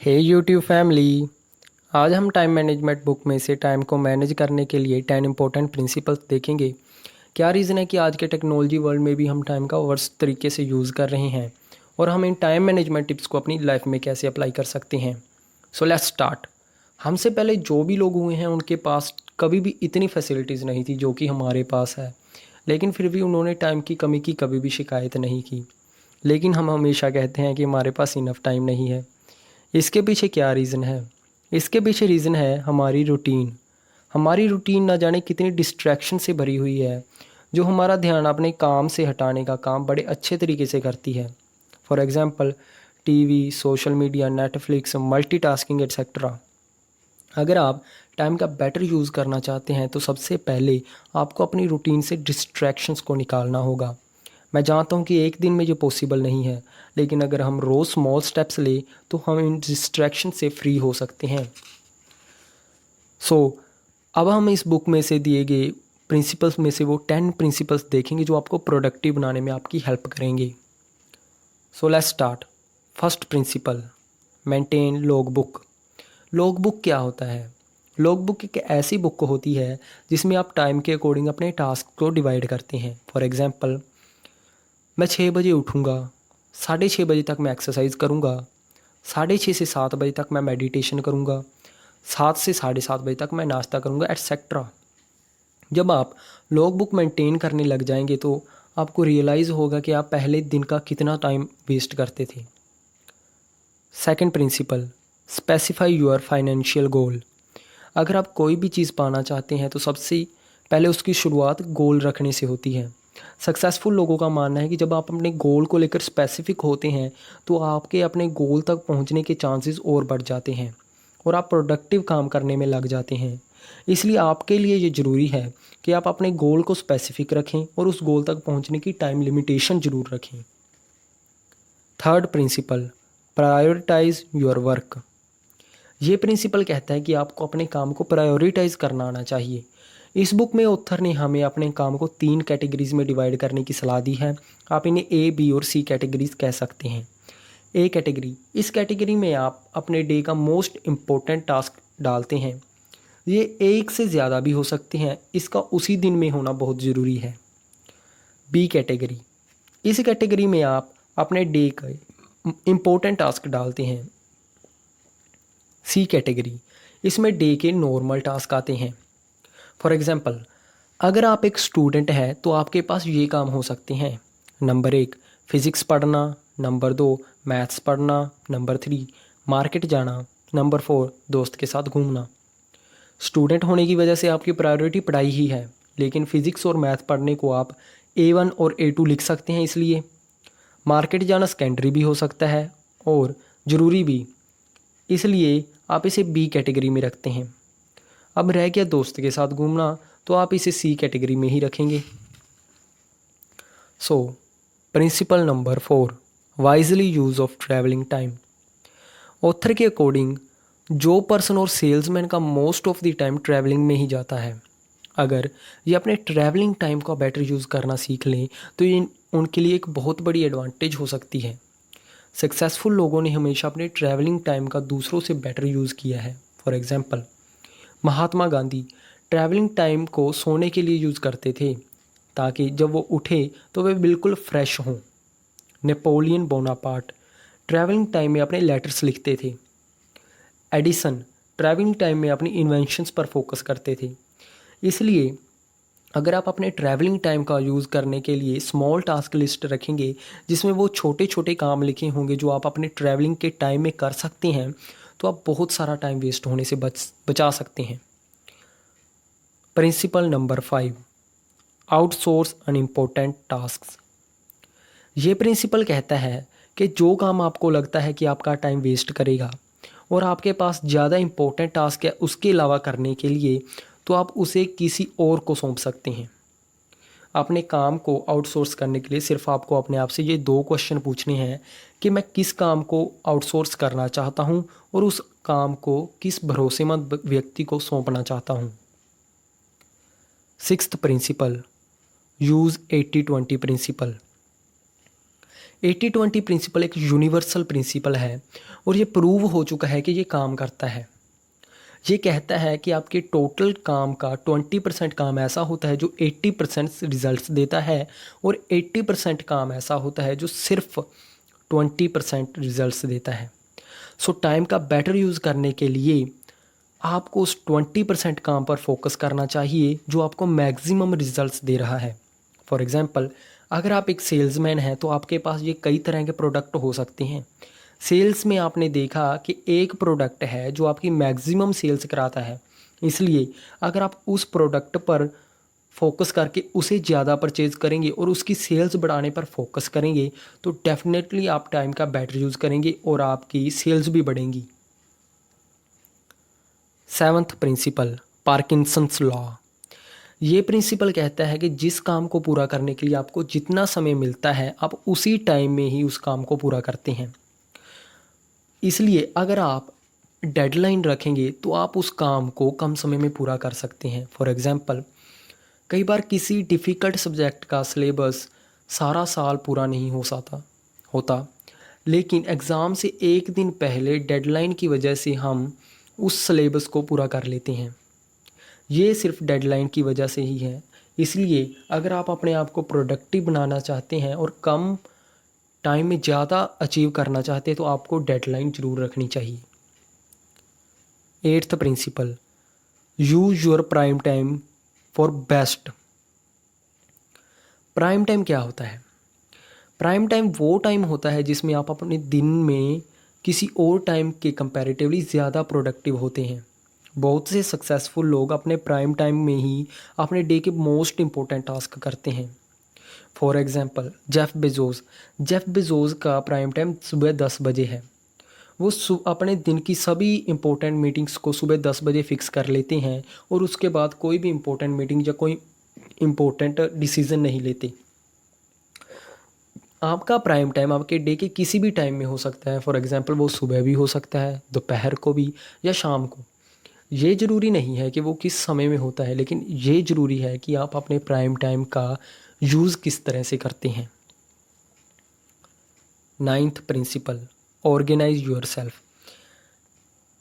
हे YouTube family. आज हम time management book में से टाइम को मैनेज करने के लिए 10 इंपॉर्टेंट प्रिंसिपल्स देखेंगे। क्या रीज़न है कि आज के टेक्नोलॉजी वर्ल्ड में भी हम टाइम का वर्स्ट तरीके से यूज़ कर रहे हैं और हम इन टाइम मैनेजमेंट टिप्स को अपनी लाइफ में कैसे अप्लाई कर सकते हैं। So let's start. हमसे पहले जो भी लोग हुए हैं उनके पास कभी भी इतनी फैसिलिटीज़ नहीं थी जो कि हमारे पास है, लेकिन फिर भी उन्होंने टाइम की कमी की कभी भी शिकायत नहीं की। लेकिन हम हमेशा कहते हैं कि हमारे पास इनफ टाइम नहीं है। इसके पीछे क्या रीज़न है? इसके पीछे रीज़न है हमारी रूटीन। हमारी रूटीन ना जाने कितनी डिस्ट्रैक्शन से भरी हुई है, जो हमारा ध्यान अपने काम से हटाने का काम बड़े अच्छे तरीके से करती है। For example, TV, social media, Netflix, multitasking etcetera. अगर आप टाइम का बेटर यूज़ करना चाहते हैं तो सबसे पहले आपको अपनी रूटीन से डिस्ट्रैक्शंस को निकालना होगा। मैं जानता हूँ कि एक दिन में ये पॉसिबल नहीं है, लेकिन अगर हम रोज़ स्मॉल स्टेप्स लें तो हम इन डिस्ट्रैक्शन से फ्री हो सकते हैं। सो अब हम इस बुक में से दिए गए प्रिंसिपल्स में से वो 10 प्रिंसिपल्स देखेंगे जो आपको प्रोडक्टिव बनाने में आपकी हेल्प करेंगे। So let's start. First principle, maintain log book. Log book क्या होता है? लॉग बुक एक ऐसी बुक होती है जिसमें आप टाइम के अकॉर्डिंग अपने टास्क को डिवाइड करते हैं। फॉर एग्जांपल, मैं 6 बजे उठूँगा, 6:30 बजे तक मैं एक्सरसाइज करूँगा, 6:30 से 7 बजे तक मैं मेडिटेशन करूँगा, 7 से 7:30 बजे तक मैं नाश्ता करूँगा, एट्सेट्रा। जब आप लॉग बुक मेंटेन करने लग जाएंगे तो आपको रियलाइज़ होगा कि आप पहले दिन का कितना टाइम वेस्ट करते थे। Second principle, specify your financial goal. अगर आप कोई भी चीज़ पाना चाहते हैं तो सबसे पहले उसकी शुरुआत गोल रखने से होती है। सक्सेसफुल लोगों का मानना है कि जब आप अपने गोल को लेकर स्पेसिफिक होते हैं तो आपके अपने गोल तक पहुंचने के चांसेस और बढ़ जाते हैं और आप प्रोडक्टिव काम करने में लग जाते हैं। इसलिए आपके लिए ये ज़रूरी है कि आप अपने गोल को स्पेसिफिक रखें और उस गोल तक पहुंचने की टाइम लिमिटेशन ज़रूर रखें। Third principle, prioritise your work. ये प्रिंसिपल कहता है कि आपको अपने काम को प्रायोरिटाइज करना आना चाहिए। इस बुक में ऑथर ने हमें अपने काम को 3 कैटेगरीज में डिवाइड करने की सलाह दी है। आप इन्हें ए, बी और सी कैटेगरीज कह सकते हैं। ए कैटेगरी, इस कैटेगरी में आप अपने डे का मोस्ट इम्पोर्टेंट टास्क डालते हैं। ये एक से ज़्यादा भी हो सकते हैं, इसका उसी दिन में होना बहुत ज़रूरी है। बी कैटेगरी, इस कैटेगरी में आप अपने डे का इम्पोर्टेंट टास्क डालते हैं। सी कैटेगरी, इसमें डे के नॉर्मल टास्क आते हैं। फॉर एग्ज़ाम्पल, अगर आप एक स्टूडेंट हैं तो आपके पास ये काम हो सकते हैं। नंबर 1, फिज़िक्स पढ़ना। नंबर 2, मैथ्स पढ़ना। नंबर 3, मार्केट जाना। नंबर 4, दोस्त के साथ घूमना। स्टूडेंट होने की वजह से आपकी प्रायोरिटी पढ़ाई ही है, लेकिन फ़िज़िक्स और मैथ पढ़ने को आप A1 और A2 लिख सकते हैं। इसलिए मार्केट जाना सेकेंडरी भी हो सकता है और ज़रूरी भी, इसलिए आप इसे बी कैटेगरी में रखते हैं। अब रह गया दोस्त के साथ घूमना, तो आप इसे सी कैटेगरी में ही रखेंगे। So principal number 4, wisely use of travelling time. Author के अकॉर्डिंग जो पर्सन और सेल्समैन का most of the time travelling में ही जाता है, अगर ये अपने ट्रैवलिंग टाइम का बेटर यूज़ करना सीख लें तो ये उनके लिए एक बहुत बड़ी एडवांटेज हो सकती है। सक्सेसफुल लोगों ने हमेशा अपने ट्रैवलिंग टाइम का दूसरों से बेटर यूज़ किया है। For example, Mahatma Gandhi travelling time को सोने के लिए यूज़ करते थे ताकि जब वो उठे तो वे बिल्कुल फ्रेश हों। नेपोलियन बोनापार्ट ट्रैवलिंग टाइम में अपने लेटर्स लिखते थे। एडिसन ट्रैवलिंग टाइम में अपनी इन्वेंशंस पर फोकस करते थे। इसलिए अगर आप अपने ट्रैवलिंग टाइम का यूज़ करने के लिए स्मॉल टास्क लिस्ट रखेंगे जिसमें वो छोटे छोटे काम लिखे होंगे जो आप अपने ट्रैवलिंग के टाइम में कर सकते हैं, तो आप बहुत सारा टाइम वेस्ट होने से बचा सकते हैं। Principle number 5, outsource unimportant task. ये प्रिंसिपल कहता है कि जो काम आपको लगता है कि आपका टाइम वेस्ट करेगा और आपके पास ज़्यादा इम्पोर्टेंट टास्क है उसके अलावा करने के लिए, तो आप उसे किसी और को सौंप सकते हैं। अपने काम को आउटसोर्स करने के लिए सिर्फ आपको अपने आप से ये 2 क्वेश्चन पूछने हैं कि मैं किस काम को आउटसोर्स करना चाहता हूँ और उस काम को किस भरोसेमंद व्यक्ति को सौंपना चाहता हूँ। Sixth principle, use 80-20 principle. 80-20 principle एक यूनिवर्सल प्रिंसिपल है और ये प्रूव हो चुका है कि ये काम करता है। ये कहता है कि आपके टोटल काम का 20% काम ऐसा होता है जो 80% रिजल्ट्स देता है और 80% काम ऐसा होता है जो सिर्फ 20% रिजल्ट्स देता है। सो टाइम का बेटर यूज़ करने के लिए आपको उस 20% काम पर फोकस करना चाहिए जो आपको मैक्सिमम रिजल्ट्स दे रहा है। फॉर एग्ज़ाम्पल, अगर आप एक सेल्समैन हैं तो आपके पास ये कई तरह के प्रोडक्ट हो सकते हैं। सेल्स में आपने देखा कि एक प्रोडक्ट है जो आपकी मैक्सिमम सेल्स कराता है, इसलिए अगर आप उस प्रोडक्ट पर फोकस करके उसे ज़्यादा परचेज़ करेंगे और उसकी सेल्स बढ़ाने पर फोकस करेंगे तो डेफिनेटली आप टाइम का बेटर यूज़ करेंगे और आपकी सेल्स भी बढ़ेंगी। 7th principle, Parkinson's law. ये प्रिंसिपल कहता है कि जिस काम को पूरा करने के लिए आपको जितना समय मिलता है आप उसी टाइम में ही उस काम को पूरा करते हैं। इसलिए अगर आप डेडलाइन रखेंगे तो आप उस काम को कम समय में पूरा कर सकते हैं। फॉर एग्ज़ाम्पल, कई बार किसी डिफ़िकल्ट सब्जेक्ट का सिलेबस सारा साल पूरा नहीं होता, लेकिन एग्ज़ाम से एक दिन पहले डेडलाइन की वजह से हम उस सिलेबस को पूरा कर लेते हैं। ये सिर्फ डेडलाइन की वजह से ही है। इसलिए अगर आप अपने आप को प्रोडक्टिव बनाना चाहते हैं और कम टाइम में ज़्यादा अचीव करना चाहते हैं तो आपको डेडलाइन ज़रूर रखनी चाहिए। 8th principle, use your prime time for best. Prime time क्या होता है? प्राइम टाइम वो टाइम होता है जिसमें आप अपने दिन में किसी और टाइम के कंपैरेटिवली ज़्यादा प्रोडक्टिव होते हैं। बहुत से सक्सेसफुल लोग अपने प्राइम टाइम में ही अपने डे के मोस्ट इम्पोर्टेंट टास्क करते हैं। फॉर एग्ज़ाम्पल, जेफ बेजोस का प्राइम टाइम सुबह 10 बजे है। वो अपने दिन की सभी इम्पोर्टेंट मीटिंग्स को सुबह 10 बजे फ़िक्स कर लेते हैं और उसके बाद कोई भी इम्पोर्टेंट मीटिंग या कोई इम्पोर्टेंट डिसीज़न नहीं लेते। आपका प्राइम टाइम आपके डे के किसी भी टाइम में हो सकता है। फॉर एग्ज़ाम्पल, वो सुबह भी हो सकता है, दोपहर को भी या शाम को। ये ज़रूरी नहीं है कि वो किस समय में होता है, लेकिन ये ज़रूरी है कि आप अपने प्राइम टाइम का यूज़ किस तरह से करते हैं। 9th principle, organise yourself.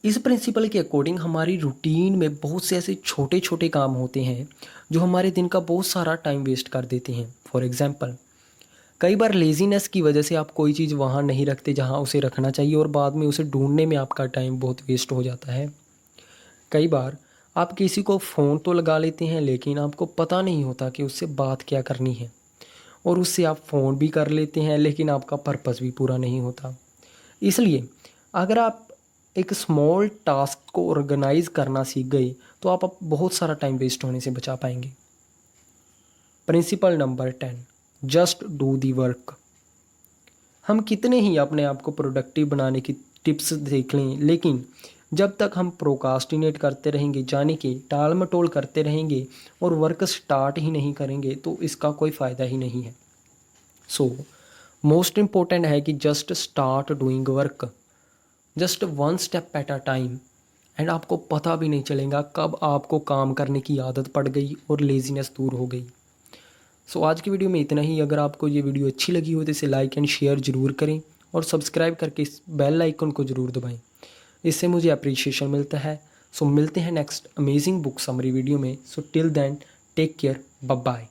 इस प्रिंसिपल के अकॉर्डिंग हमारी रूटीन में बहुत से ऐसे छोटे छोटे काम होते हैं जो हमारे दिन का बहुत सारा टाइम वेस्ट कर देते हैं। फॉर एग्ज़ाम्पल, कई बार लेज़ीनेस की वजह से आप कोई चीज़ वहाँ नहीं रखते जहाँ उसे रखना चाहिए और बाद में उसे ढूंढने में आपका टाइम बहुत वेस्ट हो जाता है। कई बार आप किसी को फ़ोन तो लगा लेते हैं लेकिन आपको पता नहीं होता कि उससे बात क्या करनी है और उससे आप फ़ोन भी कर लेते हैं लेकिन आपका पर्पस भी पूरा नहीं होता। इसलिए अगर आप एक स्मॉल टास्क को ऑर्गेनाइज करना सीख गए तो आप बहुत सारा टाइम वेस्ट होने से बचा पाएंगे। Principle number 10, just do the work. हम कितने ही अपने आप को प्रोडक्टिव बनाने की टिप्स देख लें, लेकिन जब तक हम प्रोकास्टिनेट करते रहेंगे, यानी कि टाल मटोल करते रहेंगे और वर्क स्टार्ट ही नहीं करेंगे तो इसका कोई फ़ायदा ही नहीं है। सो मोस्ट इम्पोर्टेंट है कि just start doing work, just one step at a time, and आपको पता भी नहीं चलेगा कब आपको काम करने की आदत पड़ गई और लेज़ीनेस दूर हो गई। सो आज की वीडियो में इतना ही। अगर आपको ये वीडियो अच्छी लगी हो तो इसे लाइक एंड शेयर ज़रूर करें और सब्सक्राइब करके इस बेल आइकन को ज़रूर दबाएं, इससे मुझे अप्रिशिएशन मिलता है। सो मिलते हैं next amazing book summary video में। So till then take care, bye bye.